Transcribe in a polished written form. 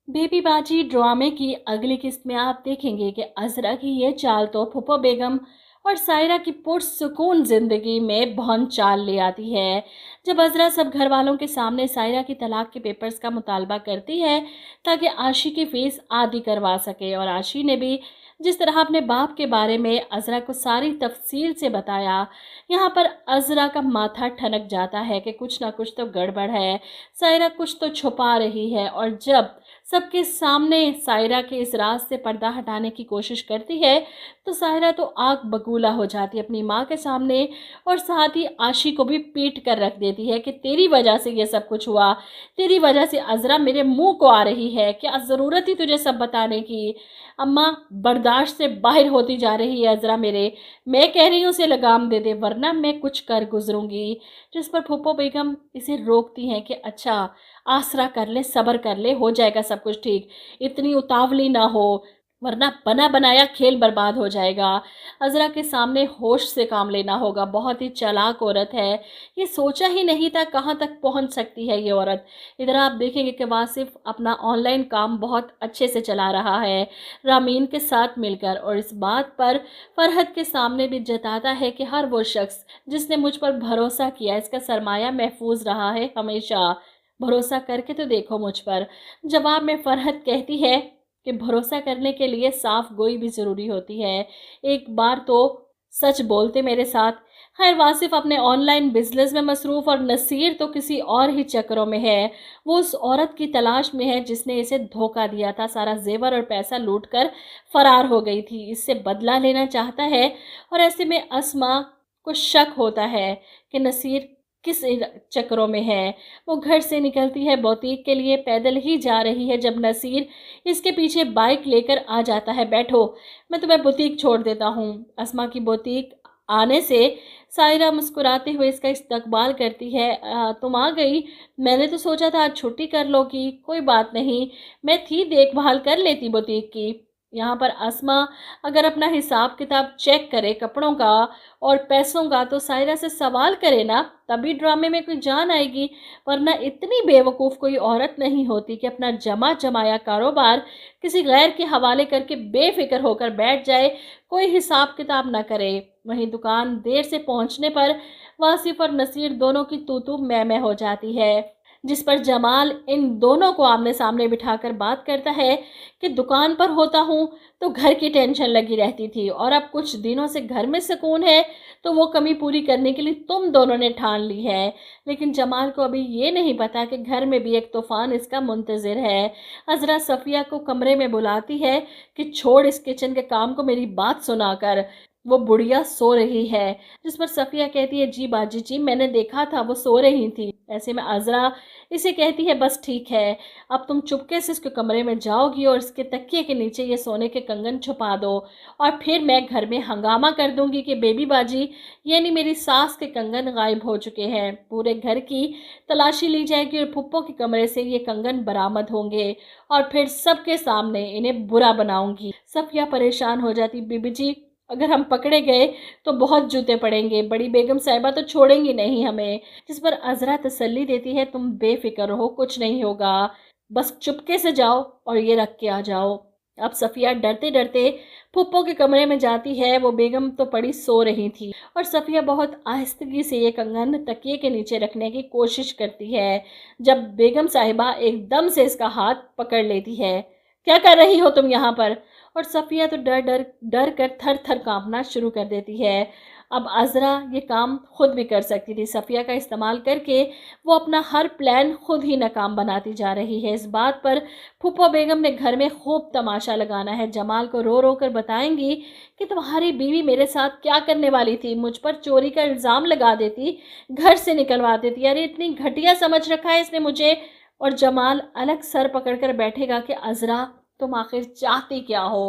Baby बाजी ड्रामे की अगली किस्त में आप देखेंगे कि अजरा की ये चाल तो फूफो बेगम और सायरा की पुरसुकून जिंदगी में बहुत चाल ले आती है। जब अजरा सब घर वालों के सामने सायरा की तलाक के पेपर्स का मुतालबा करती है ताकि आशी की फीस आधी करवा सके, और आशी ने भी जिस तरह अपने बाप के बारे में अजरा को सारी तफसील से बताया, यहाँ पर अजरा का माथा ठनक जाता है कि कुछ ना कुछ तो गड़बड़ है, सायरा कुछ तो छुपा रही है। और जब सबके सामने सायरा के इस राज से पर्दा हटाने की कोशिश करती है तो सायरा तो आग बगूला हो जाती है अपनी माँ के सामने, और साथ ही आशी को भी पीट कर रख देती है कि तेरी वजह से ये सब कुछ हुआ, तेरी वजह से अजरा मेरे मुंह को आ रही है, क्या ज़रूरत थी तुझे सब बताने की। अम्मा बर्दाश्त से बाहर होती जा रही है अजरा मेरे, मैं कह रही हूँ उसे लगाम दे दे वरना मैं कुछ कर गुजरूंगी। जिस पर फूफो बेगम इसे रोकती हैं कि अच्छा आसरा कर ले, सब्र कर ले, हो जाएगा सब कुछ ठीक, इतनी उतावली ना हो वरना बना बनाया खेल बर्बाद हो जाएगा। अजरा के सामने होश से काम लेना होगा, बहुत ही चालाक औरत है, ये सोचा ही नहीं था कहाँ तक पहुँच सकती है ये औरत। इधर आप देखेंगे कि वासिफ अपना ऑनलाइन काम बहुत अच्छे से चला रहा है रामीन के साथ मिलकर, और इस बात पर फरहद के सामने भी जताता है कि हर वो शख्स जिसने मुझ पर भरोसा किया इसका सरमाया महफूज रहा है हमेशा, भरोसा करके तो देखो मुझ पर। जवाब में फरहद कहती है कि भरोसा करने के लिए साफ गोई भी ज़रूरी होती है, एक बार तो सच बोलते मेरे साथ। खैर वासिफ अपने ऑनलाइन बिजनेस में मसरूफ़ और नसीर तो किसी और ही चक्करों में है, वो उस औरत की तलाश में है जिसने इसे धोखा दिया था, सारा जेवर और पैसा लूट कर फरार हो गई थी, इससे बदला लेना चाहता है। और ऐसे में अस्मा को शक होता है कि नसीर किस चक्करों में है। वो घर से निकलती है बुटीक के लिए, पैदल ही जा रही है जब नसीर इसके पीछे बाइक लेकर आ जाता है, बैठो मैं तुम्हें बुटीक छोड़ देता हूँ। अस्मा की बुटीक आने से सायरा मुस्कुराते हुए इसका इस्तकबाल करती है, तुम आ गई, मैंने तो सोचा था आज छुट्टी कर लोगी, कोई बात नहीं, मैं थी देखभाल कर लेती बुटीक की। यहाँ पर अस्मा अगर अपना हिसाब किताब चेक करे कपड़ों का और पैसों का तो सायरा से सवाल करे ना, तभी ड्रामे में कोई जान आएगी, वरना इतनी बेवकूफ़ कोई औरत नहीं होती कि अपना जमा जमाया कारोबार किसी गैर के हवाले करके बेफिक्र होकर बैठ जाए, कोई हिसाब किताब ना करे। वहीं दुकान देर से पहुंचने पर वासिफ और नसीर दोनों की तू तू मैं हो जाती है, जिस पर जमाल इन दोनों को आमने सामने बिठाकर बात करता है कि दुकान पर होता हूँ तो घर की टेंशन लगी रहती थी, और अब कुछ दिनों से घर में सुकून है तो वो कमी पूरी करने के लिए तुम दोनों ने ठान ली है। लेकिन जमाल को अभी ये नहीं पता कि घर में भी एक तूफान इसका मुंतज़िर है। अजरा सफ़िया को कमरे में बुलाती है कि छोड़ इस किचन के काम को, मेरी बात सुनाकर, वो बुढ़िया सो रही है। जिस पर सफ़िया कहती है जी बाजी जी, मैंने देखा था वो सो रही थी। ऐसे में अजरा इसे कहती है बस ठीक है, अब तुम चुपके से इसके कमरे में जाओगी और इसके तकिए के नीचे ये सोने के कंगन छुपा दो, और फिर मैं घर में हंगामा कर दूंगी कि बेबी बाजी यानी मेरी सास के कंगन गायब हो चुके हैं। पूरे घर की तलाशी ली जाएगी और फुप्पो के कमरे से ये कंगन बरामद होंगे, और फिर सबके सामने इन्हें बुरा बनाऊंगी। सफ़िया परेशान हो जाती, बीबी जी अगर हम पकड़े गए तो बहुत जूते पड़ेंगे, बड़ी बेगम साहिबा तो छोड़ेंगी नहीं हमें। जिस पर अजरा तसल्ली देती है तुम बेफिक्र रहो, कुछ नहीं होगा, बस चुपके से जाओ और ये रख के आ जाओ। अब सफ़िया डरते डरते फुप्पो के कमरे में जाती है, वो बेगम तो पड़ी सो रही थी, और सफ़िया बहुत आहिस्तगी से ये कंगन तकिए के नीचे रखने की कोशिश करती है, जब बेगम साहिबा एकदम से इसका हाथ पकड़ लेती है। क्या कर रही हो तुम यहाँ पर? और सफ़िया तो डर डर डर कर थर थर कांपना शुरू कर देती है। अब अजरा ये काम खुद भी कर सकती थी, सफ़िया का इस्तेमाल करके वो अपना हर प्लान खुद ही नाकाम बनाती जा रही है। इस बात पर फूफो बेगम ने घर में खूब तमाशा लगाना है, जमाल को रो रो कर बताएंगी कि तुम्हारी बीवी मेरे साथ क्या करने वाली थी, मुझ पर चोरी का इल्ज़ाम लगा देती, घर से निकलवा देती, अरे इतनी घटिया समझ रखा है इसने मुझे। और जमाल अलग सर पकड़ कर बैठेगा कि अजरा तुम आखिर चाहती क्या हो।